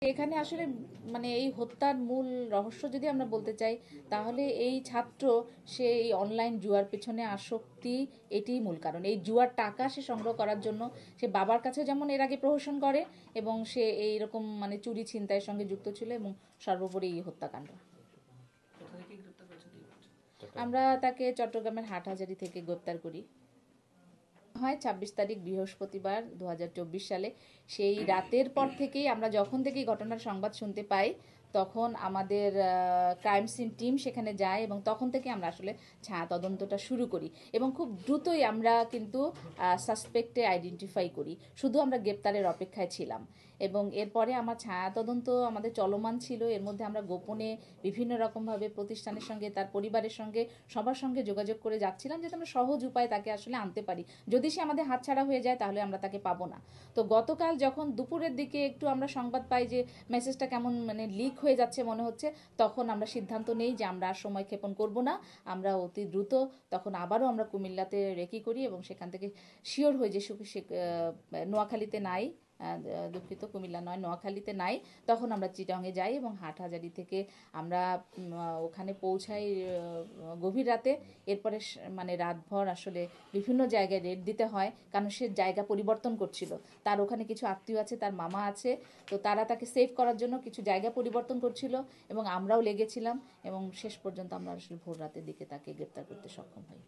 এখানে আসলে মানে এই হত্যার মূল রহস্য যদি আমরা বলতে চাই, তাহলে এই ছাত্র সে এই অনলাইন জুয়ার পেছনে আসক্তি, এটিই মূল কারণ। এই জুয়ার টাকা সে সংগ্রহ করার জন্য সে বাবার কাছে যেমন এর আগে প্রহসন করে, এবং সে এইরকম মানে চুরি ছিনতাইয়ের সঙ্গে যুক্ত ছিল, এবং সর্বোপরি এই হত্যাকাণ্ড। আমরা তাকে চট্টগ্রামের হাটহাজারী থেকে গ্রেপ্তার করি হয় 26 তারিখ বৃহস্পতিবার 2024 সালে। সেই রাতের পর থেকেই আমরা যখন থেকেই ঘটনার সংবাদ শুনতে পাই, তখন আমাদের ক্রাইম সিন টিম সেখানে যায়, এবং তখন থেকে আমরা আসলে ছায়া তদন্তটা শুরু করি, এবং খুব দ্রুতই আমরা কিন্তু সাসপেক্টে আইডেন্টিফাই করি। শুধু আমরা গ্রেপ্তারের অপেক্ষায় ছিলাম, এবং এরপরে আমার ছায়া তদন্ত আমাদের চলমান ছিল। এর মধ্যে আমরা গোপনে বিভিন্ন রকমভাবে প্রতিষ্ঠানের সঙ্গে, তার পরিবারের সঙ্গে, সবার সঙ্গে যোগাযোগ করে যাচ্ছিলাম, যাতে আমরা সহজ উপায়ে তাকে আসলে আনতে পারি। যদি সে আমাদের হাতছাড়া হয়ে যায় তাহলে আমরা তাকে পাবো না। তো গতকাল যখন দুপুরের দিকে একটু আমরা সংবাদ পাই যে মেসেজটা কেমন মানে লিক হয়ে যাচ্ছে মনে হচ্ছে, তখন আমরা সিদ্ধান্ত নেই যে আমরা আর সময় ক্ষেপণ করব না। আমরা অতি দ্রুত তখন আবারও আমরা কুমিল্লাতে রেকি করি, এবং সেখান থেকে শিওর হই যে নোয়াখালীতে নাই, দুঃখিত, কুমিল্লা নয়, নোয়াখালীতে নাই। তখন আমরা চিটাংয়ে যাই, এবং হাটহাজারী থেকে আমরা ওখানে পৌঁছাই গভীর রাতে। এরপরে মানে রাতভর আসলে বিভিন্ন জায়গায় রেড দিতে হয়, কারণ সে জায়গা পরিবর্তন করছিল। তার ওখানে কিছু আত্মীয় আছে, তার মামা আছে, তো তারা তাকে সেভ করার জন্য কিছু জায়গা পরিবর্তন করছিল, এবং আমরাও লেগেছিলাম, এবং শেষ পর্যন্ত আমরা আসলে ভোর রাতের দিকে তাকে গ্রেপ্তার করতে সক্ষম হই।